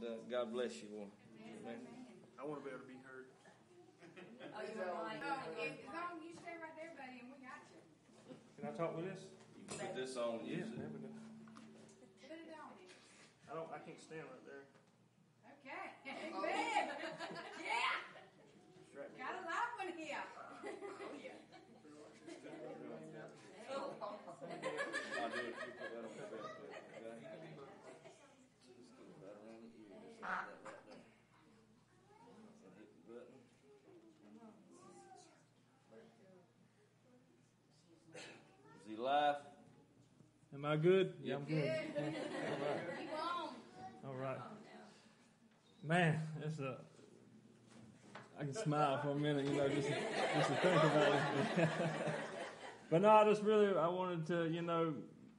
and God bless you all. Amen. I want to be able to be heard. As long as you stay right there, buddy, and we got you. Can I talk with this? You can put this on. Yeah, Use it. there we go. Put it on. I can't stand right there. Okay. Amen. Yeah. Got a live one here. Oh, yeah. I'll do it. You put that on the bed, please. Okay? Just get it right around the ear. Just like that right there. And hit the button. Is he live? Am I good? Yeah, I'm good. Keep on. All right. Man, I can smile for a minute, just to think about it. But no, I wanted to,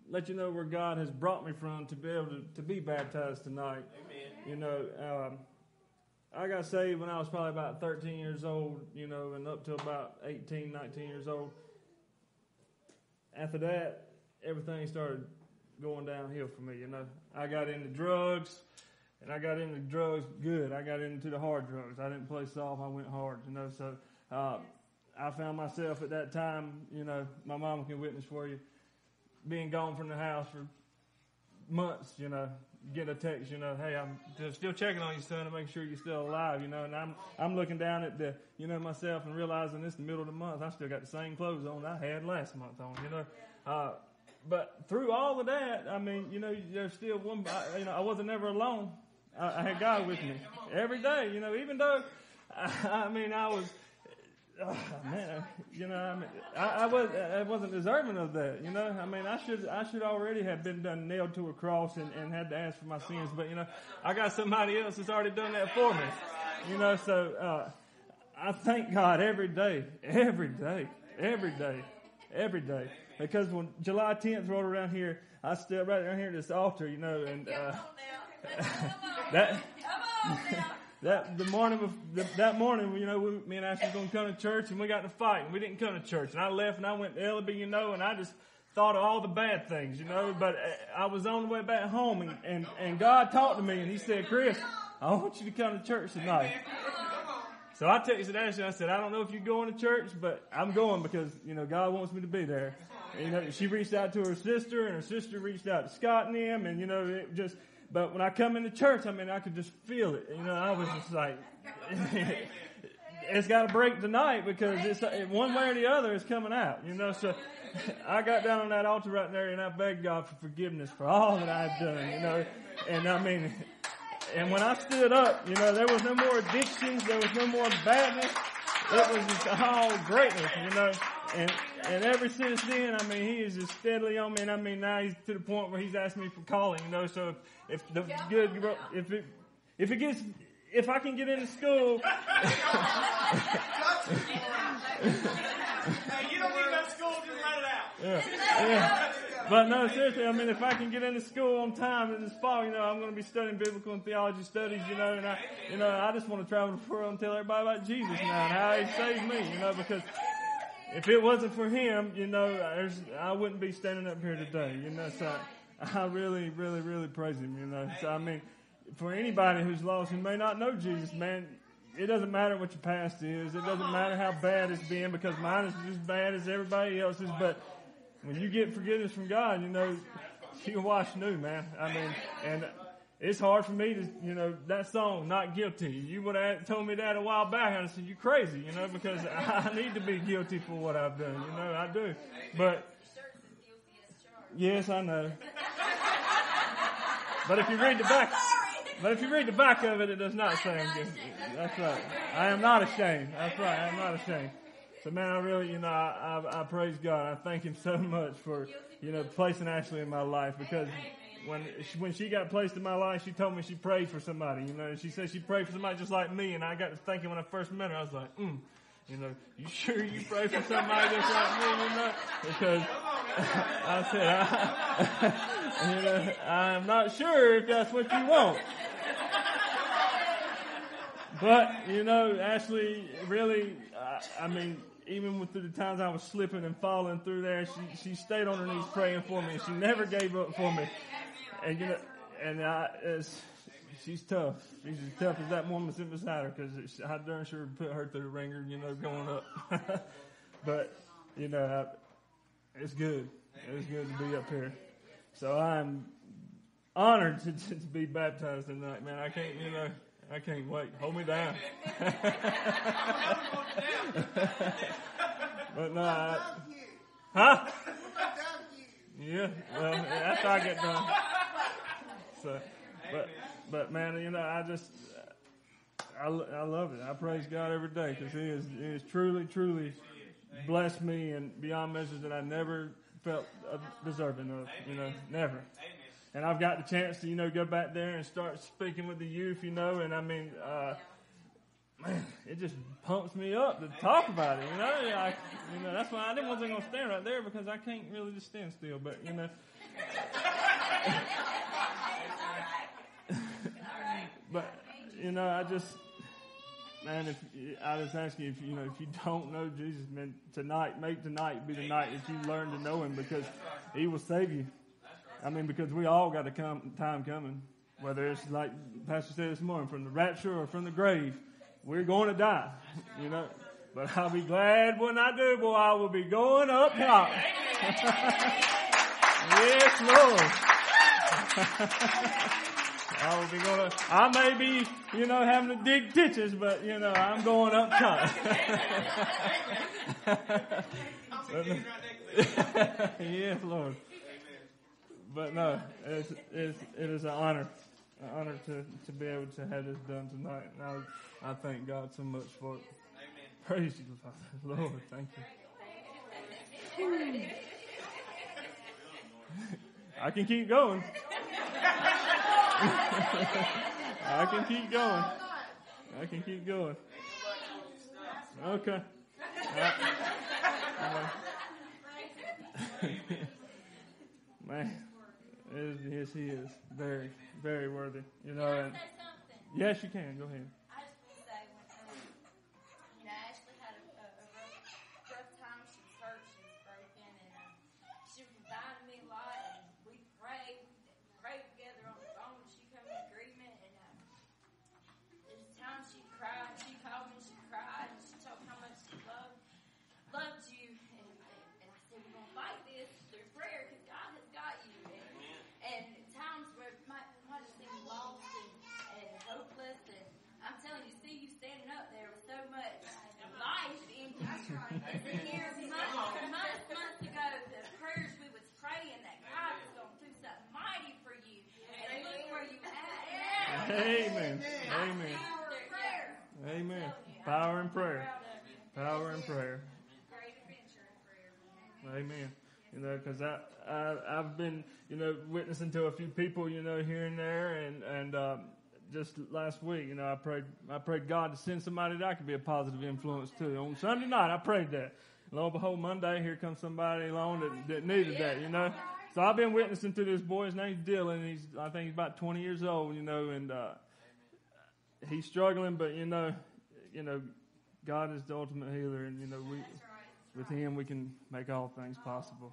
let you know where God has brought me from to be able to be baptized tonight. Amen. I got saved when I was probably about 13 years old, and up to about 18, 19 years old. After that, everything started going downhill for me, I got into drugs, and I got into drugs good. I got into the hard drugs. I didn't play soft. I went hard, so I found myself at that time, my mama can witness for you, being gone from the house for months, get a text, hey, I'm just still checking on you, son, to make sure you're still alive, and I'm looking down at the, myself and realizing it's the middle of the month. I still got the same clothes on I had last month on, but through all of that, there's still one, I wasn't never alone. I had God with me every day, even though, I was, I wasn't deserving of that, I should already have been done nailed to a cross and had to ask for my sins, but I got somebody else that's already done that for me, so I thank God every day, because when July 10th rolled around here, I stood right down here at this altar, and that morning, me and Ashley was going to come to church, and we got in a fight, and we didn't come to church. And I left, and I went to Ellaby, and I just thought of all the bad things, But I was on the way back home, and God talked to me, and He said, Chris, I want you to come to church tonight. So I texted Ashley, and I said, I don't know if you're going to church, but I'm going because, God wants me to be there. And, she reached out to her sister, and her sister reached out to Scott and them, and, it just... But when I come into church, I could just feel it. I was just like, it's got to break tonight because it's one way or the other is coming out. So I got down on that altar right there and I begged God for forgiveness for all that I had done. And and when I stood up, there was no more addictions, there was no more badness. It was just all greatness, And ever since then, He is just steadily on me. And now he's to the point where he's asking me for calling, So if I can get into school. Hey, you don't need that school, just let it out. Yeah. But no, seriously, if I can get into school on time in this fall, I'm going to be studying biblical and theology studies, and I just want to travel the world and tell everybody about Jesus now and how He saved me, because if it wasn't for Him, I wouldn't be standing up here today, so I really, really, really praise Him, So, for anybody who's lost who may not know Jesus, man, it doesn't matter what your past is. It doesn't matter how bad it's been because mine is as bad as everybody else's, but when you get forgiveness from God, you're washed new, man. And it's hard for me to, that song, Not Guilty. You would have told me that a while back, and I said, you're crazy, because I need to be guilty for what I've done, I do. But, yes, I know. But if you read the back of it, it does not say I'm guilty. That's right. I am not ashamed. That's right. I am not ashamed. So man, I really, I praise God. I thank Him so much for, placing Ashley in my life because when she got placed in my life, she told me she prayed for somebody, she said she prayed for somebody just like me. And I got to thinking when I first met her, I was like, you sure you pray for somebody just like me, Because I said, I'm not sure if that's what you want. But, Ashley really, even through the times I was slipping and falling through there, she stayed on her knees praying for me. She never gave up for me. And, she's tough. She's as tough as that woman sitting beside her, because I darn sure put her through the ringer, going up. But, it's good. It's good to be up here. So I'm honored to be baptized tonight, man. I can't wait. Hold me down. But no, huh? Yeah, well, after I get done. So, but man, I love it. I praise God every day, because He is truly, truly blessed me and beyond measures that I never felt deserving of. Never. And I've got the chance to, go back there and start speaking with the youth, and I mean, man, it just pumps me up to talk about it, that's why I didn't want to stand right there, because I can't really just stand still, but, but, I just, man, I just ask you, if you don't know Jesus, man, make tonight be the night that you learn to know Him, because He will save you. I mean, because we all got a time coming, whether it's like Pastor said this morning, from the rapture or from the grave, we're going to die, But I'll be glad when I do, boy. I will be going up top. Yes, Lord. I will be going. I may be, having to dig ditches, but I'm going up top. Yes, Lord. But no, it is an honor to be able to have this done tonight. And I thank God so much for it. Amen. Praise you, Lord. Thank you. I can keep going. I can keep going. Okay. Man, yes, He is very, very worthy. Can I say something? Yes, you can. Go ahead. I just want to say, Ashley had a rough time. She was hurt. She was broken, and she was reminding me a lot. And we prayed together on the phone. She came in agreement, and there's times she cried. She called me. She cried, and she told me how much she loved you. And I said, we're gonna fight this through prayer, because God has got you. And times where it might have seemed lost and hopeless, and I'm telling you, see you standing up there with so much life in you. And here, months ago, the prayers we was praying that God was going to do something mighty for you. And look where you at. Amen. Amen. Amen. Power in prayer. Power in prayer. Great adventure in prayer. Amen. Because I've been, witnessing to a few people, here and there, and just last week, I prayed God to send somebody that I could be a positive influence to. On Sunday night, I prayed that. Lo and behold, Monday, here comes somebody along that needed that, So I've been witnessing to this boy. His name's Dylan. I think he's about 20 years old, and he's struggling, but God is the ultimate healer, and with Him we can make all things possible.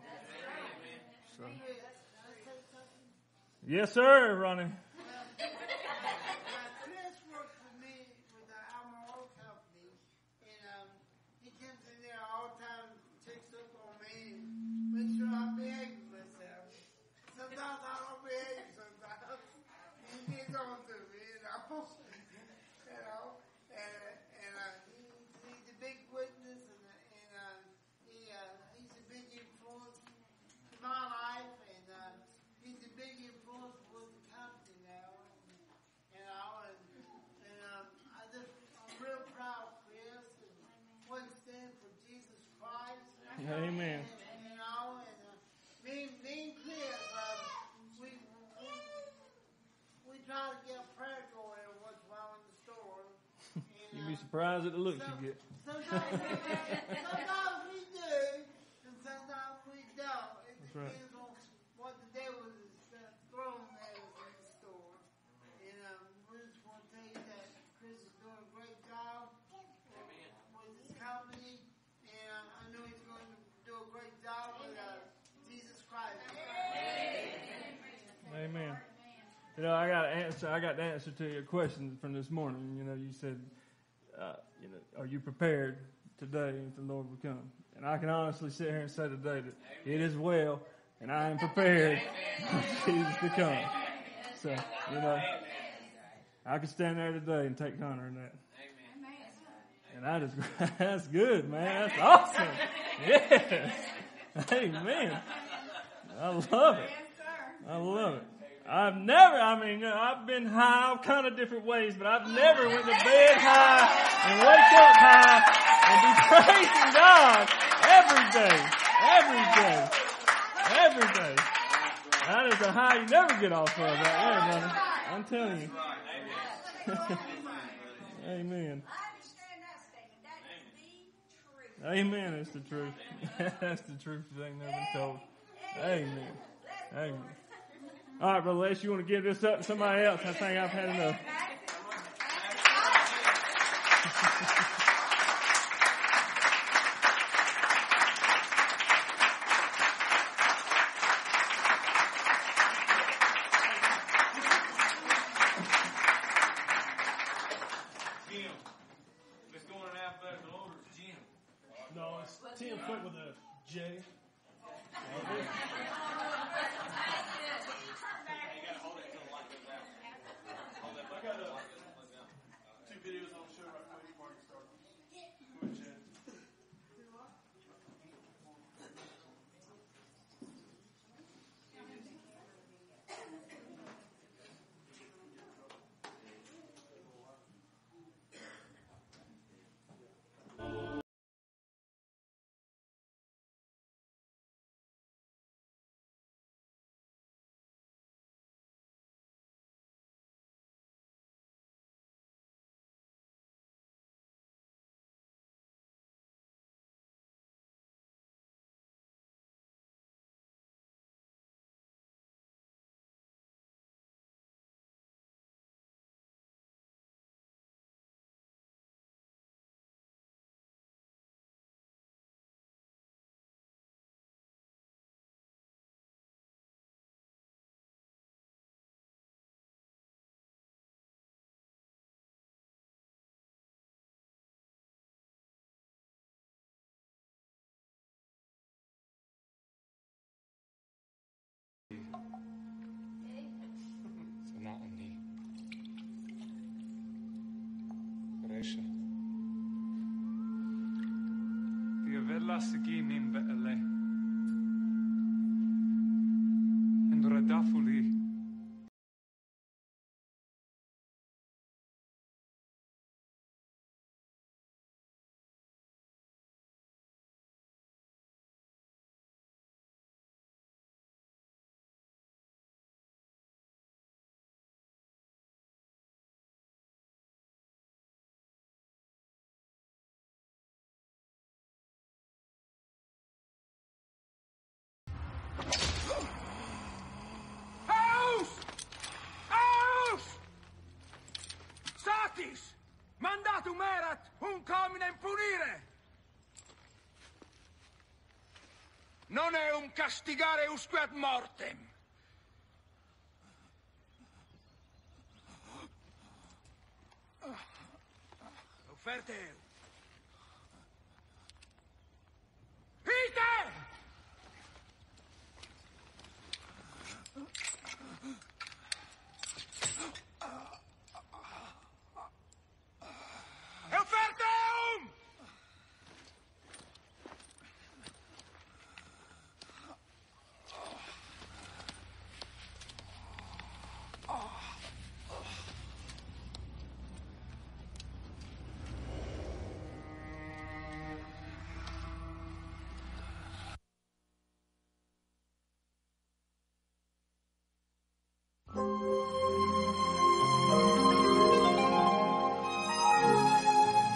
So, yes, sir, Ronnie. Chris works for me with the Alamo Company, and he comes in there all the time, checks up on me, and makes sure I'm behaving myself. Sometimes I don't behave. Sometimes he gets on to me, and he's a big witness, and he's a big influence in my life, and he's a big influence with the company now, I'm real proud of Chris, and what he stands for Jesus Christ. Amen. Me and Chris, we try to get prayer going every once in a while in the store. You'd be surprised at the looks you get. Sometimes we do, and sometimes we don't. It depends on what the devil is throwing at us in the store. And we just want to tell you that Chris is doing a great job with his company, and I know he's going to do a great job with Jesus Christ. Amen. You know, I got the answer to your question from this morning. You know, you said, are you prepared today if the Lord will come? And I can honestly sit here and say today that it is well, and I am prepared for Jesus to come. So, you know, I can stand there today and take honor in that. And that's good, man. That's awesome. Yes. Amen. I love it. I love it. I've been high all kind of different ways, but I've never went to bed high and wake up high and be praising God every day. That is a high you never get off of right there, brother. I'm telling you. Amen. Amen. It's the truth. That's the truth that ain't never been told. Amen. Amen. All right, Brother Les, you want to give this up to somebody else? I think I've had enough. Jim. Let's go in an alphabetical order. Jim. No, it's Tim Foot with a J. I got two videos on the show right quick before I get started. Go ahead, Chad. Sana'ni. Resha. Tiavellasiki min ve'ele. And radafuli. Mandatum erat un hominem punire. Non è un castigare usque ad mortem. Offerte eu. Ite!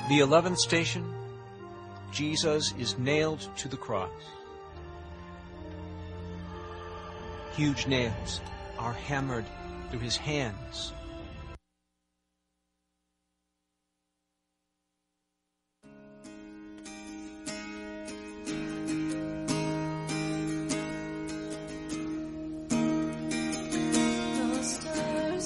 The 11th station, Jesus is nailed to the cross. Huge nails are hammered through his hands. The stars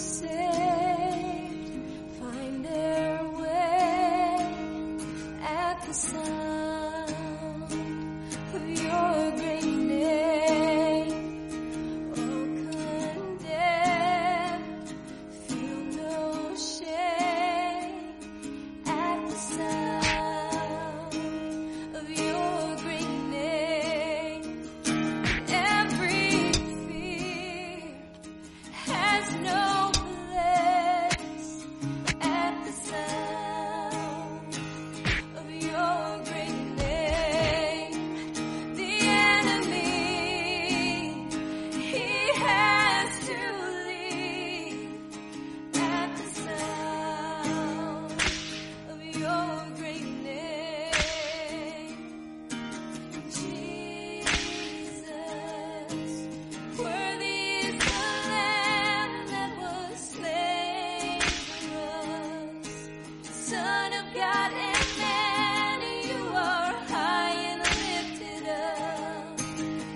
Son of God and man, you are high and lifted up,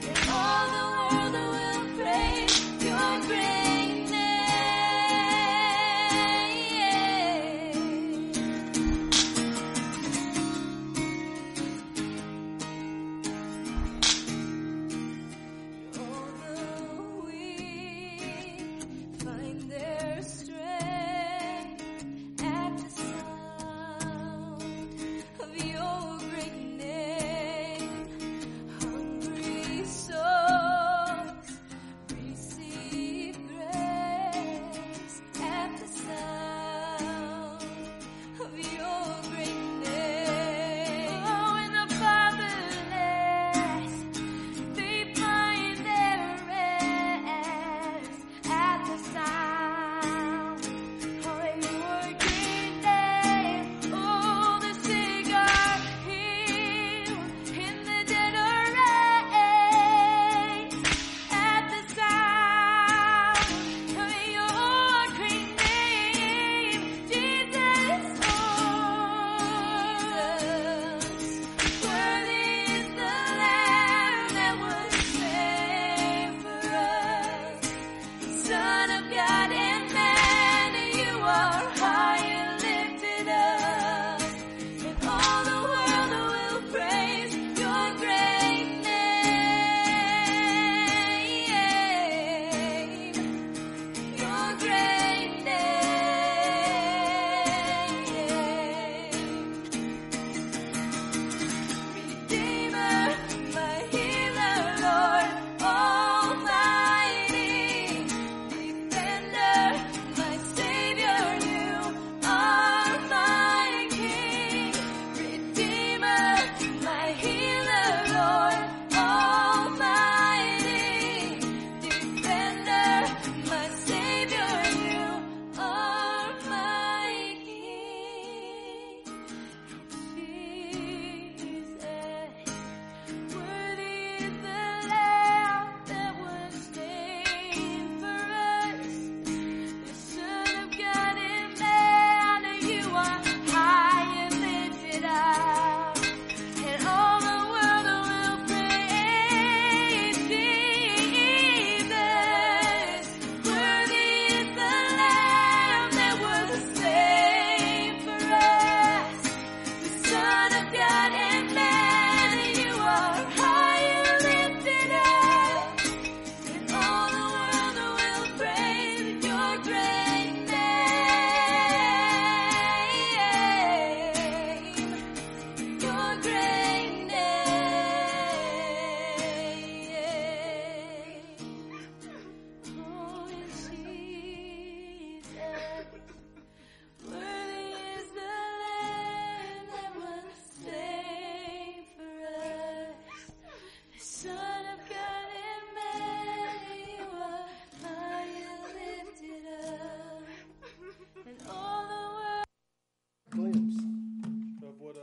and all the world will praise your great name. All the weak find their strength at the sound of your great name. Hungry souls receive grace at the sound of your great name. Oh, and the fatherless, they find their rest at the sound of your great name. Oh, the sick are healed and the dead are raised at the sound of your great name, Jesus. Oh, Jesus, worthy is the Lamb that was slain for us. Son of God and man, you are high and lifted up, and all the world will praise your great name, your great name. Redeemer, my healer, Lord Almighty, Defender, my Savior, you are my King. Redeemer, my healer, Lord Almighty, Defender, my Savior, you are my King. Jesus, worthy is the Lamb that was slain for us. The Son of God and man, you are high and lifted up, and all the world will praise Jesus. Worthy is the Lamb that was slain for us. The Son of God and man, you are high and lifted up, and all the world will praise your great name, your great name. Oh, Jesus, worthy is the Lamb that was slain for us. The Son of God and man, you are high and lifted up, and all the world. Glimpse of what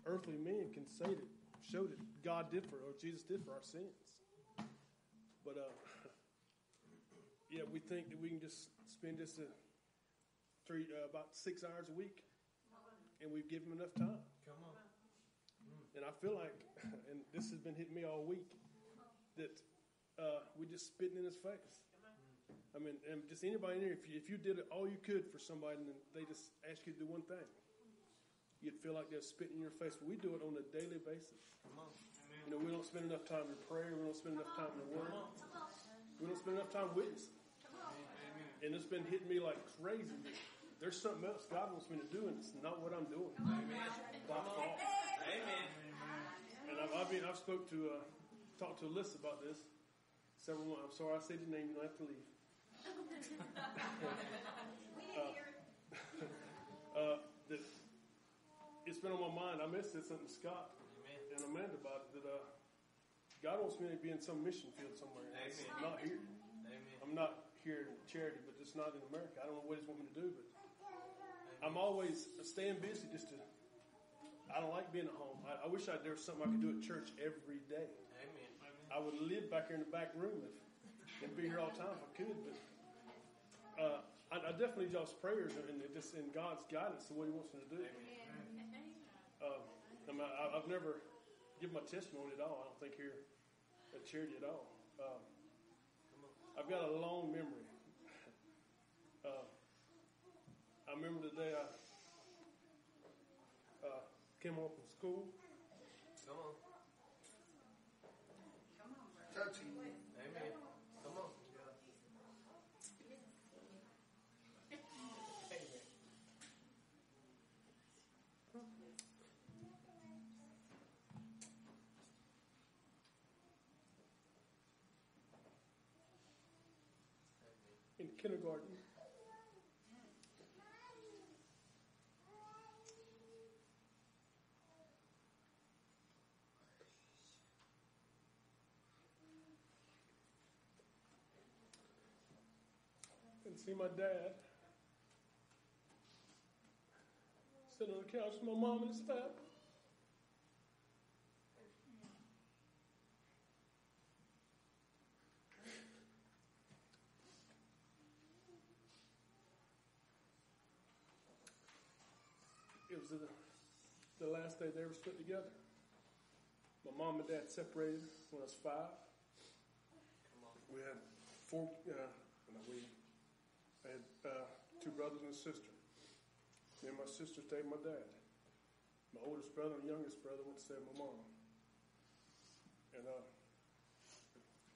earthly men can say that show that God did for, or Jesus did for our sins. But yeah, we think that we can just spend this about 6 hours a week, and we give him enough time. Come on. And I feel like, and this has been hitting me all week, that we're just spitting in his face. I mean, and just anybody in here, if you did all you could for somebody and they just ask you to do one thing, you'd feel like they're spitting in your face. But we do it on a daily basis. You know, we don't spend enough time in prayer. We don't spend enough time in the Word. We don't spend enough time witnessing. And it's been hitting me like crazy. There's something else God wants me to do, and it's not what I'm doing. By far. And I've talked to Alyssa about this several months. I'm sorry I said your name. You don't have to leave. That it's been on my mind. I said something to Scott and Amanda about it, that God wants me to be in some mission field somewhere. Not here. I'm not here in charity, but just not in America. I don't know what He's want me to do, but I'm always staying busy. I don't like being at home. I wish there was something I could do at church every day. I would live back here in the back room and be here all the time if I could, but I definitely need y'all's prayers and just in God's guidance to what He wants me to do. I've never given my testimony at all. I don't think here at Charity at all. I've got a long memory. I remember the day I came home from school. Come on. Touching. Amen. Come on. In kindergarten. And see my dad sitting on the couch with my mom and his family. It was the last day they ever spent together. My mom and dad separated when I was 5. We had 4. I had 2 brothers and a sister. Me and my sister stayed with my dad. My oldest brother and youngest brother went to stay with my mom. And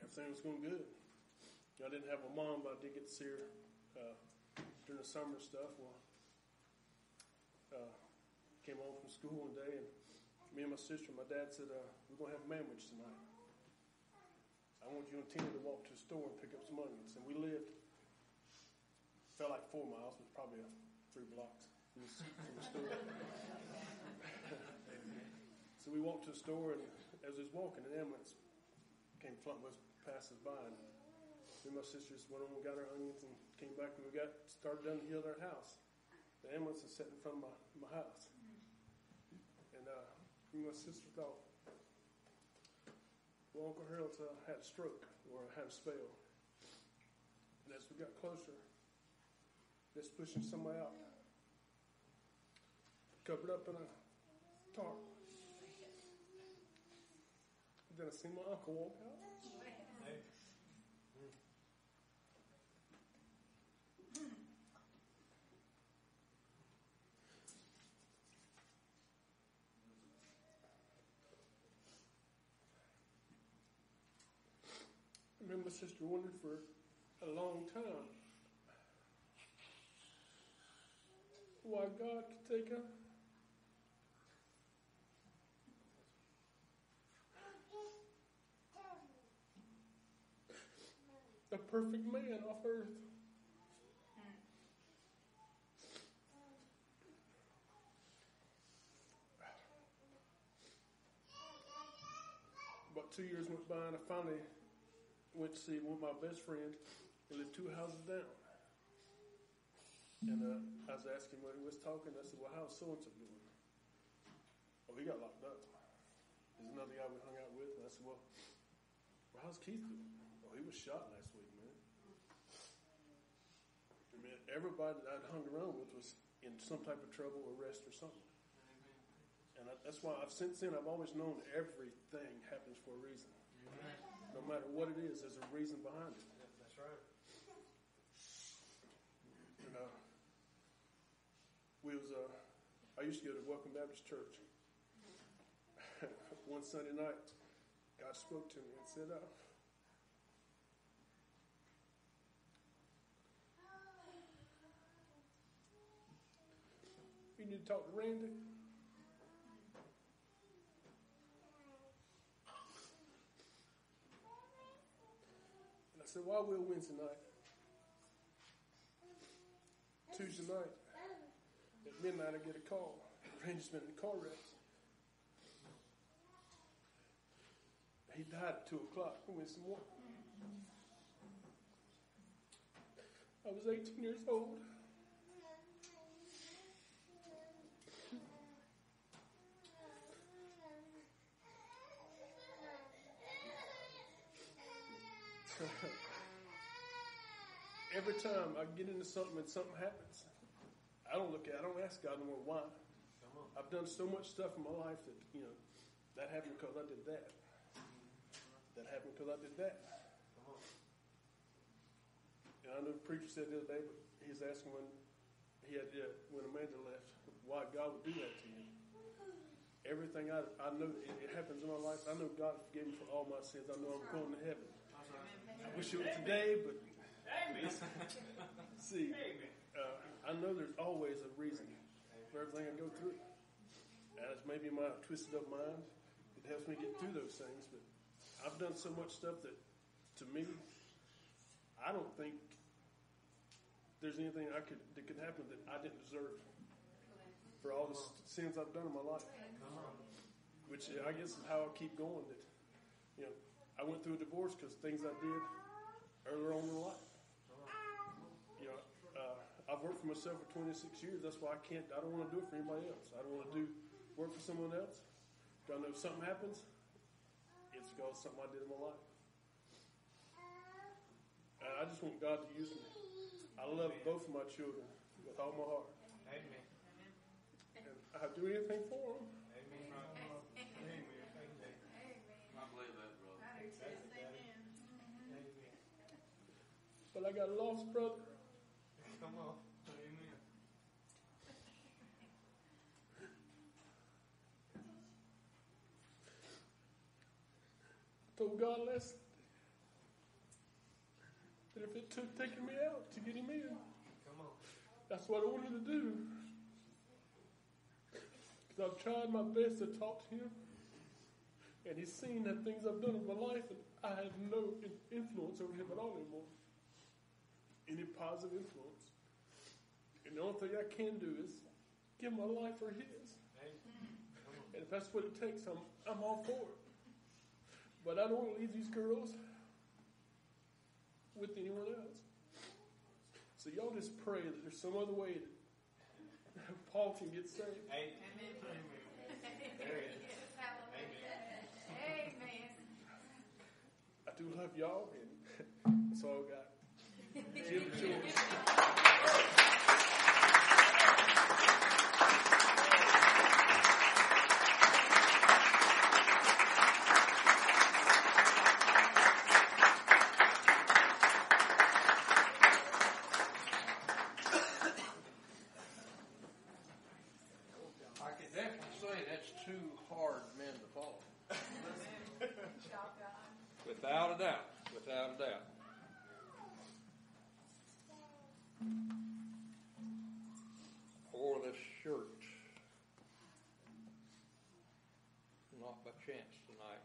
everything was going good. I didn't have my mom, but I did get to see her during the summer and stuff. Came home from school one day, and me and my sister and my dad said, we're going to have manwich tonight. I want you and Tina to walk to the store and pick up some onions. And we felt like 4 miles, but probably 3 blocks from the store. So we walked to the store, and as we was walking, an ambulance passed us by. And me and my sister just went on and got our onions and came back, and we started down the hill to our house. The ambulance was sitting in front of my house. And me and my sister thought, well, Uncle Harold had a stroke or had a spell. And as we got closer, just pushing somebody out, covered up in a tarp. Then I seen my uncle walk out. I remember my sister wondered for a long time why God could take a perfect man off earth. About 2 years went by, and I finally went to see one of my best friends. He lived 2 houses down. And I was asking when he was talking. I said, well, how's so-and-so doing? Oh, he got locked up. There's another guy we hung out with. And I said, well, how's Keith doing? Oh, he was shot last week, man. I mean, everybody that I'd hung around with was in some type of trouble, arrest, or something. And that's why since then I've always known everything happens for a reason. No matter what it is, there's a reason behind it. Yeah, that's right. And I used to go to Welcome Baptist Church. One Sunday night, God spoke to me and said, you need to talk to Randy. And I said, well, I will Wednesday night. Tuesday night, at midnight, I get a call. Randy's been in a car wreck. He died at 2 o'clock Wednesday morning. I was 18 years old. every time I get into something and something happens, I don't ask God no more why. I've done so much stuff in my life that, that happened because I did that. That happened because I did that. And I know the preacher said the other day, but he's asking when Amanda left, why God would do that to you. Everything I know, it happens in my life. I know God forgave me for all my sins. I know I'm going to heaven. I wish it was today, but see, I know there's always a reason for everything I go through. And it's maybe my twisted up mind. It helps me get through those things. But I've done so much stuff that, to me, I don't think there's anything that could happen that I didn't deserve for all the sins I've done in my life. Which I guess is how I keep going. That, I went through a divorce because things I did earlier on in life. I've worked for myself for 26 years. That's why I don't want to do it for anybody else. I don't want to work for someone else. I know if something happens, it's because of something I did in my life. And I just want God to use me. I love both of my children with all my heart. Amen. And I'd do anything for them. Amen. I believe that, brother. But I got a lost brother. Come on. Amen. I told God last that if it took taking me out to get him in, Come on. that's what I wanted to do. Because I've tried my best to talk to him, and he's seen the things I've done in my life, and I have no influence over him at all anymore. Any positive influence. And the only thing I can do is give my life for his. And if that's what it takes, I'm all for it. But I don't want to leave these girls with anyone else. So y'all just pray that there's some other way that Paul can get saved. Amen. Amen. I do love y'all, and that's all I got. Jim George. I can definitely say that's two hard men to follow. Without a doubt. Without a doubt. Wore this shirt not by chance tonight.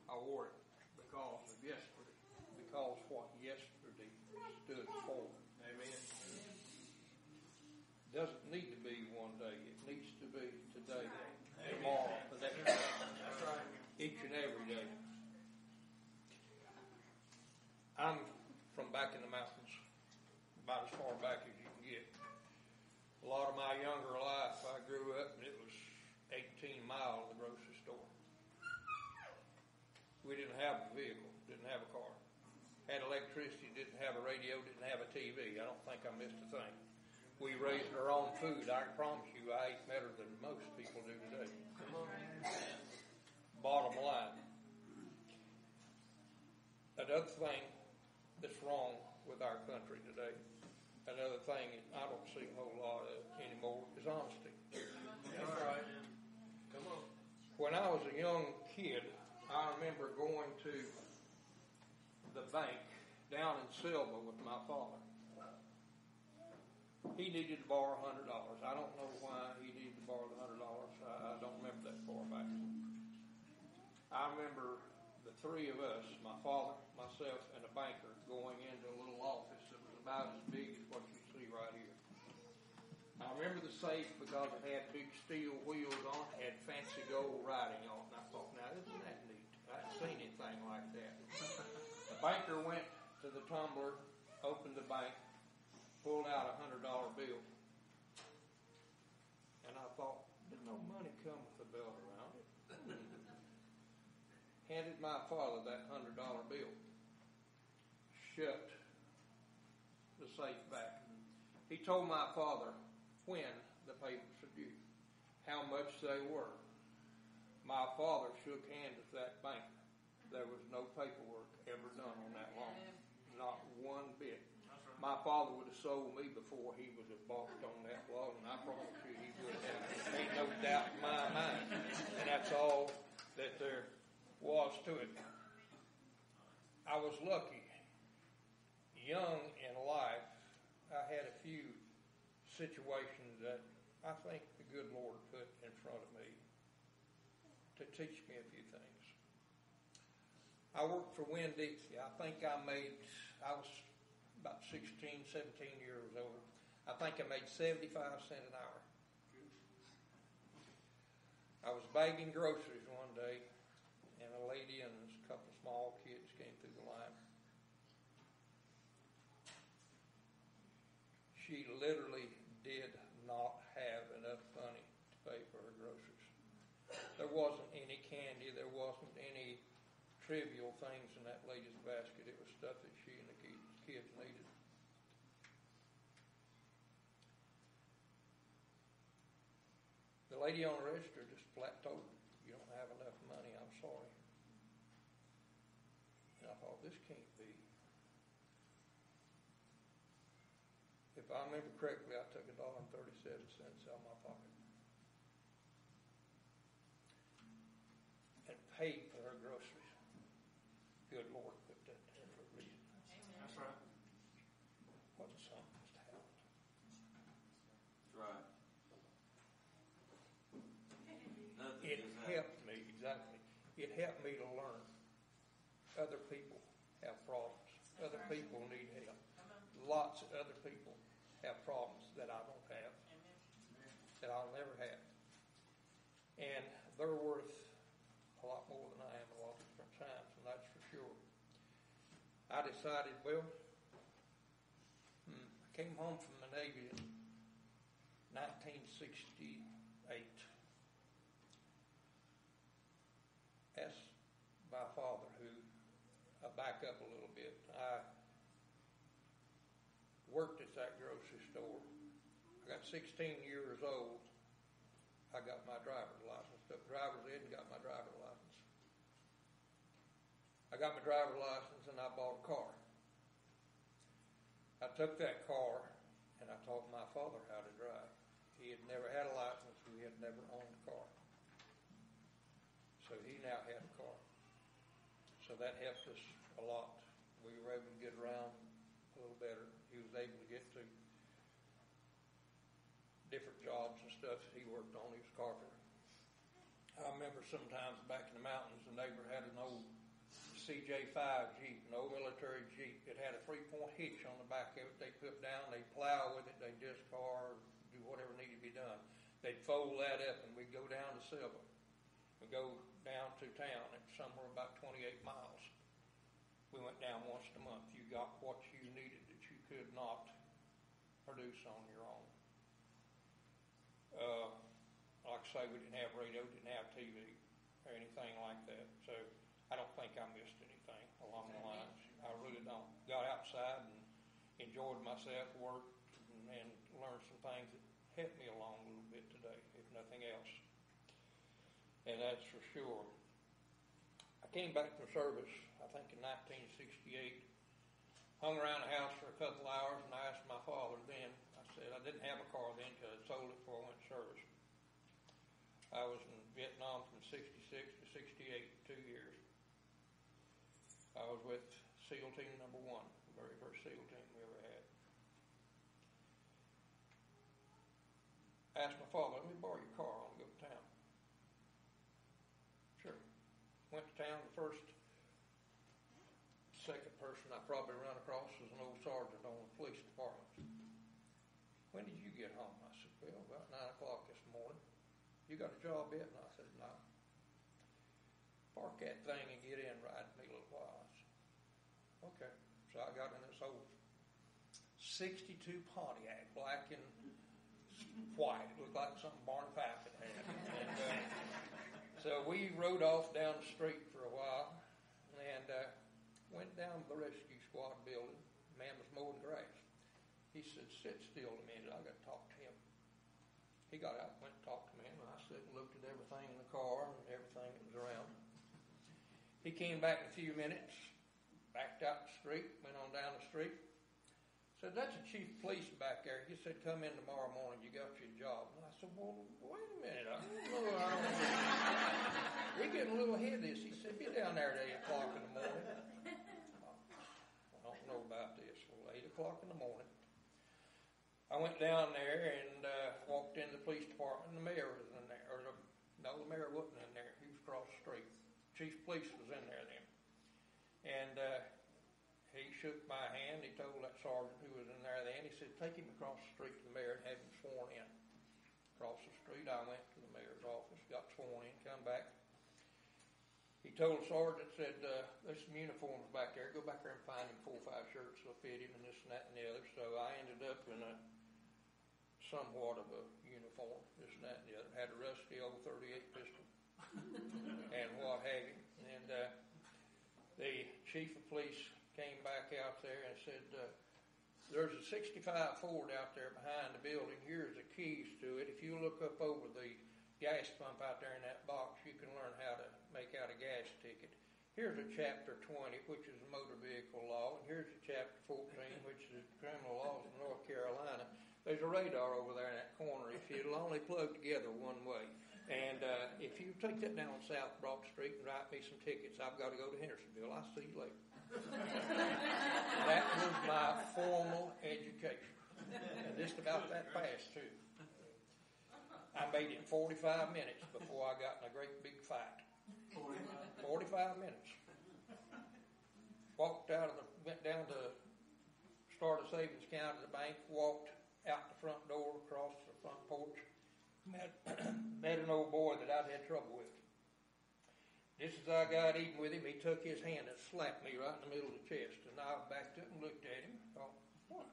I wore it because of yesterday. Because what yesterday stood for. Amen. Doesn't need to be one day. It needs to be today, tomorrow, the next day. That's right. Each and every day. I'm from back in the mountains, about as far back as you can get. A lot of my younger life, I grew up and it was 18 miles to the grocery store. We didn't have a vehicle, didn't have a car. Had electricity, didn't have a radio, didn't have a TV. I don't think I missed a thing. We raised our own food. I can promise you I ate better than most people do today. Bottom line. Another thing that's wrong with our country today, another thing I don't see a whole lot of anymore is honesty. That's right. Come on. When I was a young kid, I remember going to the bank down in Silva with my father. He needed to borrow $100. I don't know why he needed to borrow the $100. I don't remember that far back. I remember the three of us, my father, myself, and a banker, going into a little office that was about as big as what you see right here. I remember the safe because it had big steel wheels on it, had fancy gold writing on it, and I thought, now isn't that neat? I hadn't seen anything like that. The banker went to the tumbler, opened the bank, pulled out a $100 bill. And I thought, did no money come with the belt around it? Handed my father that $100 bill. Shut safe back. He told my father when the papers were due, how much they were. My father shook hands with that banker. There was no paperwork ever done on that loan. Not one bit. My father would have sold me before he would have balked on that loan, and I promise you he would have. Ain't no doubt in my mind. And that's all that there was to it. I was lucky. Young in life, I had a few situations that I think the good Lord put in front of me to teach me a few things. I worked for Winn-Dixie. I think I was about 16, 17 years old. I think I made 75 cents an hour. I was bagging groceries one day, and a lady and a couple of small kids came through the line. She literally did not have enough money to pay for her groceries. There wasn't any candy. There wasn't any trivial things in that lady's basket. It was stuff that she and the kids needed. The lady on the register just flat told her, "You don't have enough money, I'm sorry." And I thought, this can't be. If I remember correctly, I took $1.37 out of my pocket and paid for her groceries. Good Lord put that there for a reason. That's right. Wasn't something just happened. That's right. Nothing It just helped me, exactly. It helped me to learn. Other people have problems. Other people need help. Lots of other people have problems that I don't have, that I'll never have. And they're worth a lot more than I am a lot of different times, and that's for sure. I decided, well, I came home from the Navy in 1968. Asked my father, I'll back up a little bit. I worked at that grocery store. I got 16 years old. I got my driver's license. Took driver's ed and got my driver's license. I got my driver's license and I bought a car. I took that car and I taught my father how to drive. He had never had a license. He had never owned a car. So he now had a car. So that helped us a lot. We were able to get around a little better. He was able to get to different jobs and stuff he worked on. He was a carpenter. I remember sometimes back in the mountains, the neighbor had an old CJ5 Jeep, an old military Jeep. It had a 3-point hitch on the back of it. They'd put down, they'd plow with it, they'd disc car, do whatever needed to be done. They'd fold that up and we'd go down to Silva. We'd go down to town. It's somewhere about 28 miles. We went down once a month. You got what you needed that you could not produce on your own. Like I say, we didn't have radio, didn't have TV, or anything like that. So I don't think I missed anything along the lines. I really don't. Got outside and enjoyed myself, worked, and learned some things that helped me along a little bit today, if nothing else. And that's for sure. I came back from service, I think in 1968, hung around the house for a couple hours, and I asked my father then, I said, I didn't have a car then because I sold it before I went to service. I was in Vietnam from 66 to 68, 2 years. I was with SEAL Team number 1, the very first SEAL team we ever had. I asked my father, let me borrow your car, I want to go to town. Sure. Went to town. The second person I probably run across was an old sergeant on the police department. When did you get home? I said, well, about 9 o'clock this morning. You got a job yet? And I said, no. Park that thing and get in, ride me a little while. I said, okay. So I got in this old 62 Pontiac, black and white. It looked like something Barney Fife had had. And, so we rode off down the street for a while and went down to the rescue squad building. Man was mowing grass. He said, sit still a minute, I got to talk to him. He got out and went and talked to me, and I sat and looked at everything in the car and everything that was around. He came back in a few minutes, backed out the street, went on down the street. Said, that's the chief of police back there. He said, come in tomorrow morning, you got your job. And I said, well, wait a minute. We're getting a little ahead of this. He said, be down there at 8 o'clock in the morning. I don't know about this. Well, 8 o'clock in the morning. I went down there and walked in the police department, and the mayor was in there. No, the mayor wasn't in there. He was across the street. Chief of police was in there then. And he shook my hand. He told that sergeant who was in there then, he said, take him across the street to the mayor and have him sworn in. Across the street, I went to the mayor's office, got sworn in, come back. He told the sergeant, said, there's some uniforms back there. Go back there and find him 4 or 5 shirts that'll fit him and this and that and the other. So I ended up in a somewhat of a uniform, this and that and the other. Had a rusty old 38 pistol and what have you. And the chief of police came back out there and said, there's a 65 Ford out there behind the building. Here's the keys to it. If you look up over the gas pump out there in that box, you can learn how to make out a gas ticket. Here's a chapter 20, which is motor vehicle law, and here's a chapter 14, which is criminal laws in North Carolina. There's a radar over there in that corner. If it'll only plug together one way. And if you take that down South Broad Street and write me some tickets, I've got to go to Hendersonville. I'll see you later. That was my formal education. And just about that fast, too. I made it 45 minutes before I got in a great big fight. 45 minutes. Went down to start a savings account at the bank, walked out the front door, across the front porch, met an old boy that I'd had trouble with. Just as I got even with him, he took his hand and slapped me right in the middle of the chest. And I backed up and looked at him and thought, what?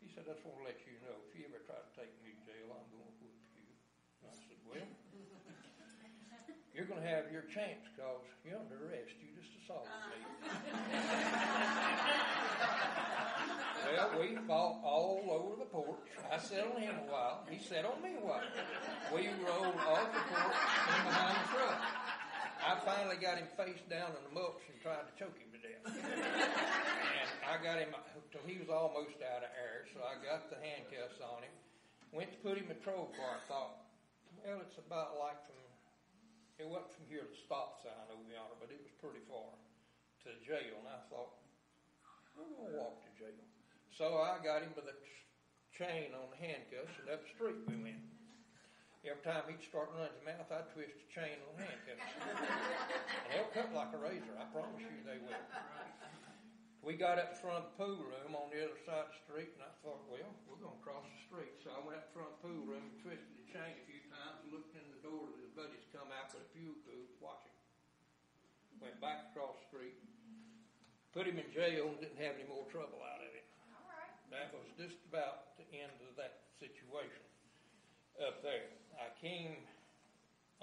He said, I just want to let you know, if you ever try to take me to jail, I'm going to whip you. And I said, well, you're going to have your chance because you're under arrest. You just assaulted me. Well, we fought all over the porch. I sat on him a while. He sat on me a while. We rolled off the porch and behind the truck. I finally got him face down in the mulch and tried to choke him to death. And I got him till he was almost out of air, so I got the handcuffs on him. Went to put him in a patrol car. I thought, well, it's about like it wasn't from here to the stop sign over yonder, but it was pretty far to the jail. And I thought, I'm going to walk to jail. So I got him with a chain on the handcuffs, and up the street we went. Every time he'd start running his mouth, I'd twist the chain on the handcuffs. And they'll cut like a razor, I promise you they will. We got up in front of the pool room on the other side of the street, and I thought, well, we're going to cross the street. So I went up in front of the pool room and twisted the chain a few times and looked in the door that his buddies come out with a fuel coupe watching. Went back across the street, put him in jail, and didn't have any more trouble out of it. That was just about the end of that situation up there. I came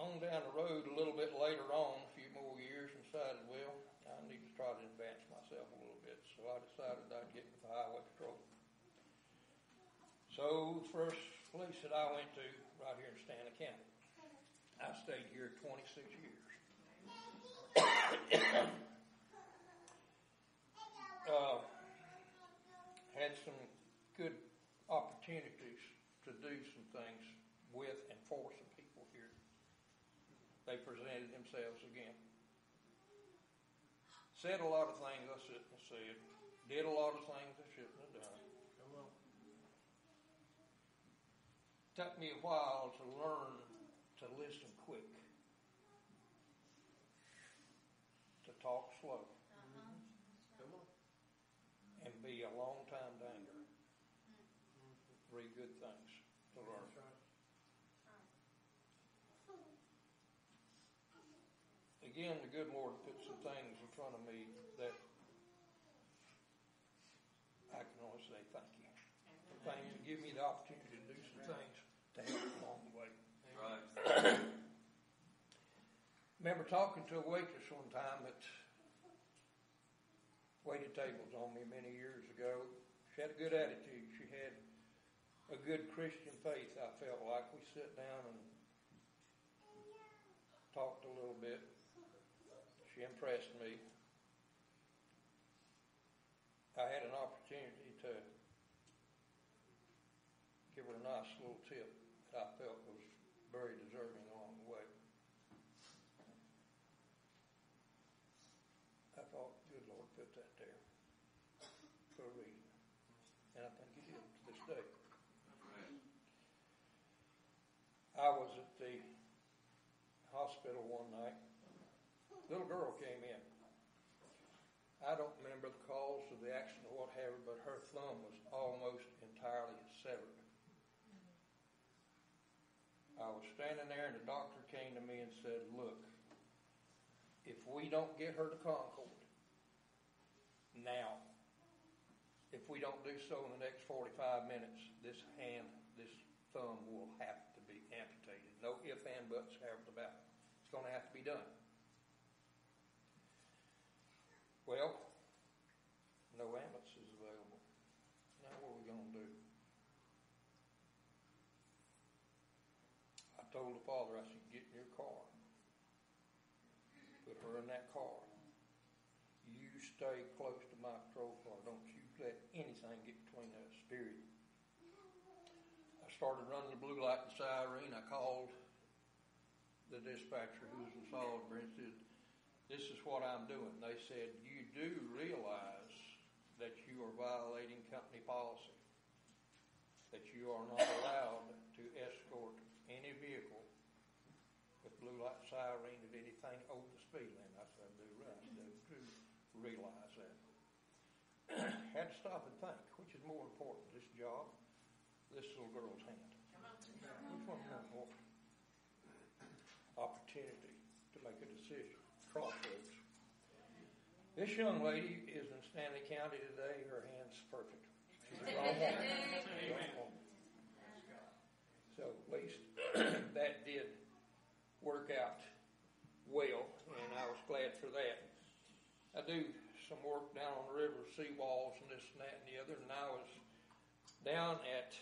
on down the road a little bit later on, a few more years, and decided, well, I need to try to advance myself a little bit. So I decided I'd get with the highway patrol. So the first place that I went to, right here in Stanley County, I stayed here 26 years. Had some good opportunities to do some things with and for some people here. They presented themselves again. Said a lot of things I shouldn't have said. Did a lot of things I shouldn't have done. Took me a while to learn to listen quick. To talk slow. And be a long-time danger. 3 good things to learn. Again, the good Lord put some things in front of me that I can only say thank you. The things that give me the opportunity to do some things to help along the way. Right. Remember talking to a waitress one time that waited tables on me many years ago. She had a good attitude. She had a good Christian faith, I felt like. We sat down and talked a little bit. She impressed me. I had an opportunity to give her a nice little tip that I felt was very deserving along the way. I thought, good Lord, put that there for a reason. And I think He did to this day. I was at the hospital one night. Little girl came in. I don't remember the cause of the accident or what have you, but her thumb was almost entirely severed. I was standing there and the doctor came to me and said, look, if we don't get her to Concord now, if we don't do so in the next 45 minutes, this thumb will have to be amputated. No ifs and buts, however about it. It's going to have to be done. Well, no ambulance is available. Now what are we going to do? I told the father, I said, get in your car. Put her in that car. You stay close to my patrol car. Don't you let anything get between us, period. I started running the blue light and siren. I called the dispatcher who was in Salisbury and said, this is what I'm doing. They said, you do realize that you are violating company policy, that you are not allowed to escort any vehicle with blue light siren at anything over the speed limit. I said, I do realize that. Had to stop and think, which is more important, this job, this little girl's hand? Which one's more important? Opportunity to make a decision. Crossroads. This young lady is in Stanley County today. Her hand's perfect. She's a grown woman. So at least that did work out well, and I was glad for that. I do some work down on the river, seawalls and this and that and the other, and I was down at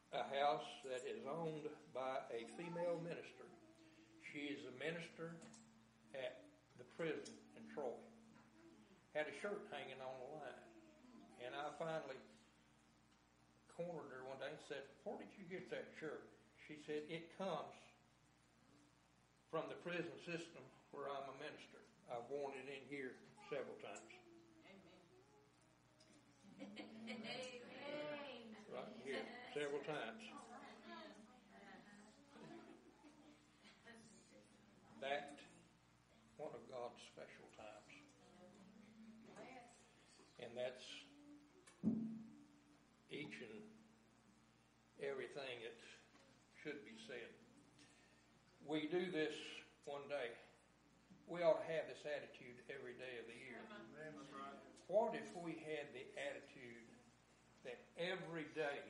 a house that is owned by a female minister. She is a minister at the prison in Troy. Had a shirt hanging on the line. And I finally cornered her one day and said, where did you get that shirt? She said, it comes from the prison system where I'm a minister. I've worn it in here several times. Amen. Right here, several times. That, one of God's special times. And that's each and everything that should be said. We do this one day. We ought to have this attitude every day of the year. What if we had the attitude that every day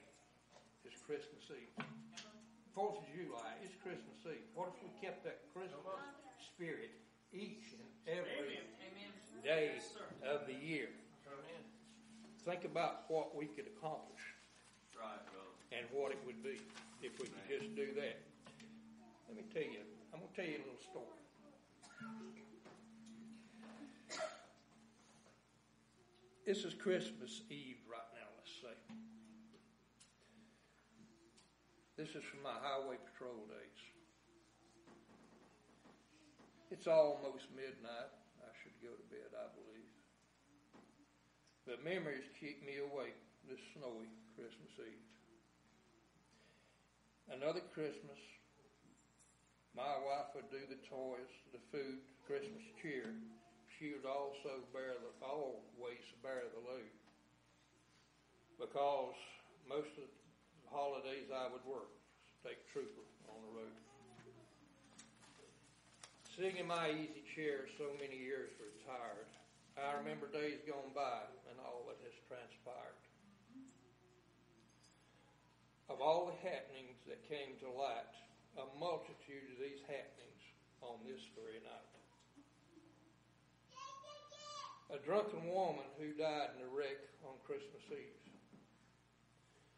is Christmas Eve? 4th of July is Christmas Eve. What if we kept that Christmas spirit each and every day of the year? Think about what we could accomplish and what it would be if we could just do that. Let me tell you, I'm going to tell you a little story. This is Christmas Eve right now, let's say. This is from my highway patrol days. It's almost midnight. I should go to bed, I believe. But memories keep me awake this snowy Christmas Eve. Another Christmas, my wife would do the toys, the food, Christmas cheer. She would also always bear the load. Because most of the holidays I would work, take trooper on the road. Sitting in my easy chair so many years retired, I remember days gone by and all that has transpired. Of all the happenings that came to light, a multitude of these happenings on this very night. A drunken woman who died in a wreck on Christmas Eve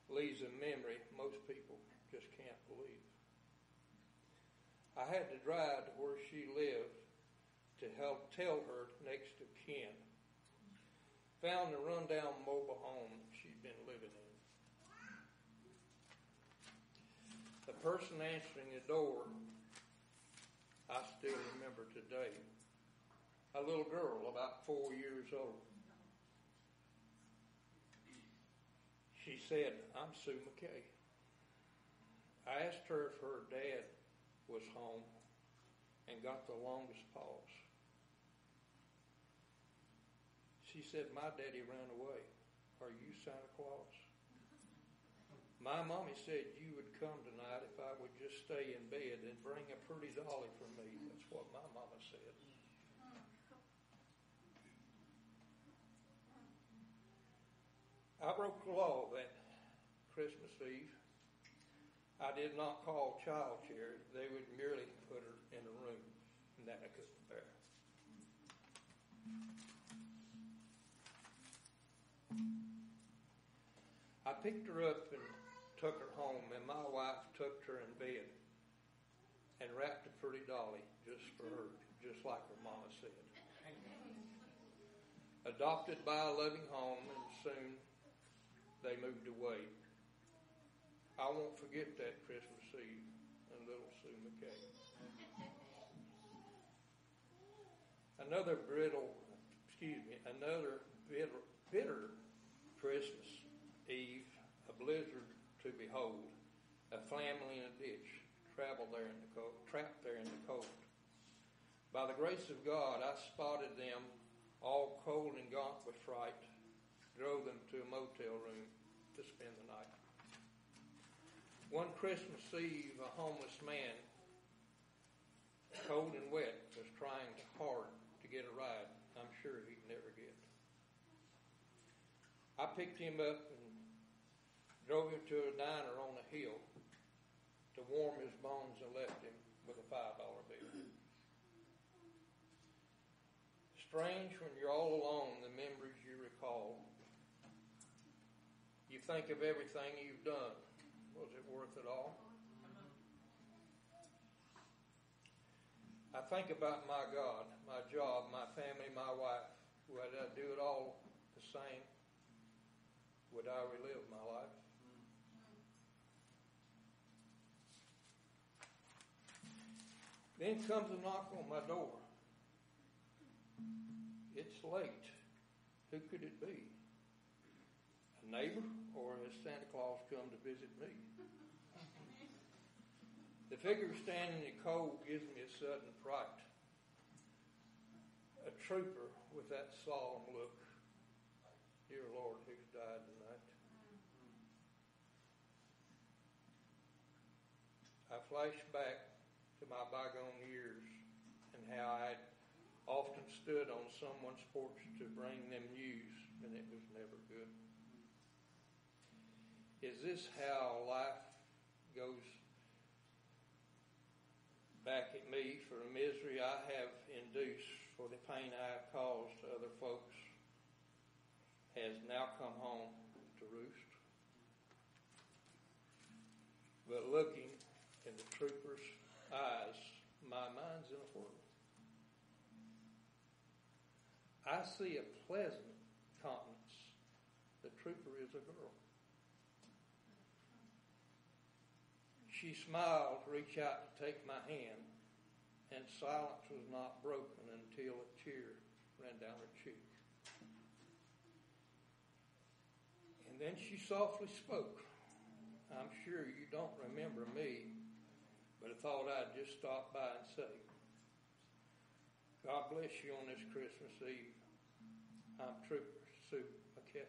leaves a memory most people just can't believe. I had to drive to where she lived to help tell her next of kin. Found a rundown mobile home she'd been living in. The person answering the door, I still remember today. A little girl about 4 years old. She said, "I'm Sue McKay." I asked her if her dad was home and got the longest pause. She said, "My daddy ran away. Are you Santa Claus?" My mommy said you would come tonight if I would just stay in bed and bring a pretty dolly for me. That's what my mama said. I broke the law that Christmas Eve. I did not call child care. They would merely put her in a room, and that I couldn't bear. I picked her up and took her home, and my wife tucked her in bed and wrapped a pretty dolly just for her, just like her mama said. Adopted by a loving home, and soon they moved away. I won't forget that Christmas Eve and little Sue McKay. Another bitter Christmas Eve, a blizzard to behold, a family in a ditch, trapped there in the cold. By the grace of God, I spotted them all cold and gaunt with fright, drove them to a motel room to spend the night. One Christmas Eve, a homeless man, cold and wet, was trying hard to get a ride I'm sure he'd never get. I picked him up and drove him to a diner on a hill to warm his bones and left him with a $5 bill. Strange when you're all alone, the memories you recall. You think of everything you've done. Was it worth it all? I think about my God, my job, my family, my wife. Would I do it all the same? Would I relive my life? Then comes a knock on my door. It's late. Who could it be? A neighbor, or has Santa Claus come to visit me? The figure standing in the cold gives me a sudden fright. A trooper with that solemn look. Dear Lord, who's died tonight? I flash back to my bygone years and how I'd often stood on someone's porch to bring them news, and it was never good. Is this how life goes back at me for the misery I have induced, for the pain I have caused to other folks, has now come home to roost? But looking in the trooper's eyes, my mind's in a whirl. I see a pleasant countenance. The trooper is a girl. She smiled, reached out to take my hand, and silence was not broken until a tear ran down her cheek. And then she softly spoke. I'm sure you don't remember me, but I thought I'd just stop by and say, God bless you on this Christmas Eve. I'm Trooper Sue McKay.